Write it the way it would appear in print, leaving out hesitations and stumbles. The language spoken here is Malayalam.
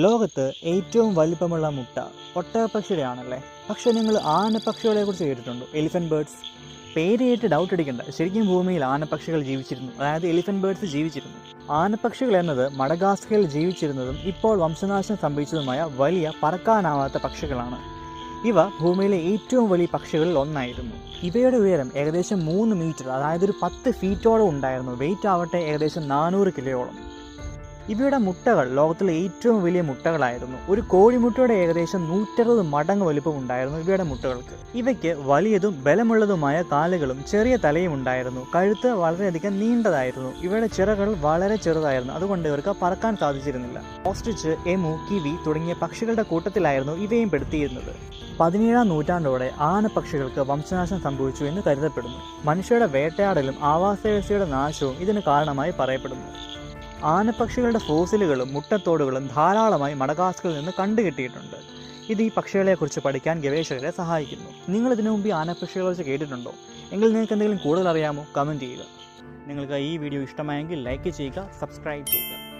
ലോകത്ത് ഏറ്റവും വലിപ്പമുള്ള മുട്ട ഒട്ടകപ്പക്ഷിയുടെയാണല്ലേ. പക്ഷെ നിങ്ങൾ ആനപ്പക്ഷികളെ കുറിച്ച് കേട്ടിട്ടുണ്ടോ? Elephant birds. പേര് കേട്ട് ഡൗട്ട് അടിക്കണ്ട, ശരിക്കും ഭൂമിയിൽ ആനപ്പക്ഷികൾ ജീവിച്ചിരുന്നു, അതായത് എലിഫന്റ് ബേർഡ്സ് ജീവിച്ചിരുന്നു. ആനപ്പക്ഷികൾ എന്നത് മഡഗാസ്കറിൽ ജീവിച്ചിരുന്നതും ഇപ്പോൾ വംശനാശം സംഭവിച്ചതുമായ വലിയ പറക്കാനാവാത്ത പക്ഷികളാണ്. ഇവ ഭൂമിയിലെ ഏറ്റവും വലിയ പക്ഷികളിൽ ഒന്നായിരുന്നു. ഇവയുടെ ഉയരം ഏകദേശം 3 മീറ്റർ, അതായത് ഒരു 10 ഫീറ്റോളം ഉണ്ടായിരുന്നു. വെയിറ്റ് ആവട്ടെ ഏകദേശം 400 കിലോയോളം. ഇവയുടെ മുട്ടകൾ ലോകത്തിലെ ഏറ്റവും വലിയ മുട്ടകളായിരുന്നു. ഒരു കോഴിമുട്ടയുടെ ഏകദേശം 160 മടങ്ങ് വലുപ്പം ഉണ്ടായിരുന്നു ഇവയുടെ മുട്ടകൾക്ക്. ഇവയ്ക്ക് വലിയതും ബലമുള്ളതുമായ കാലുകളും ചെറിയ തലയും ഉണ്ടായിരുന്നു. കഴുത്ത് വളരെയധികം നീണ്ടതായിരുന്നു. ഇവയുടെ ചിറകുകൾ വളരെ ചെറുതായിരുന്നു, അതുകൊണ്ട് ഇവർക്ക് പറക്കാൻ സാധിച്ചിരുന്നില്ല. ഓസ്ട്രിച്ച്, എമു, കിവി തുടങ്ങിയ പക്ഷികളുടെ കൂട്ടത്തിലായിരുന്നു ഇവയും പെടുത്തിയിരുന്നത്. 17-ാം നൂറ്റാണ്ടോടെ ആനപ്പക്ഷികൾക്ക് വംശനാശം സംഭവിച്ചു എന്ന് കരുതപ്പെടുന്നു. മനുഷ്യരുടെ വേട്ടയാടലും ആവാസ വ്യവസ്ഥയുടെ നാശവും ഇതിന് കാരണമായി പറയപ്പെടുന്നു. ആനപ്പക്ഷികളുടെ ഫോസിലുകളും മുട്ടത്തോടുകളും ധാരാളമായി മഡഗാസ്കറിൽ നിന്ന് കണ്ടുകിട്ടിയിട്ടുണ്ട്. ഇത് ഈ പക്ഷികളെക്കുറിച്ച് പഠിക്കാൻ ഗവേഷകരെ സഹായിക്കുന്നു. നിങ്ങൾ ഇതിനു മുമ്പ് ആനപ്പക്ഷികളെ കുറിച്ച് കേട്ടിട്ടുണ്ടോ? എങ്കിൽ നിങ്ങൾക്ക് എന്തെങ്കിലും കൂടുതൽ അറിയാമോ? കമൻറ്റ് ചെയ്യുക. നിങ്ങൾക്ക് ഈ വീഡിയോ ഇഷ്ടമായെങ്കിൽ ലൈക്ക് ചെയ്യുക, സബ്സ്ക്രൈബ് ചെയ്യുക.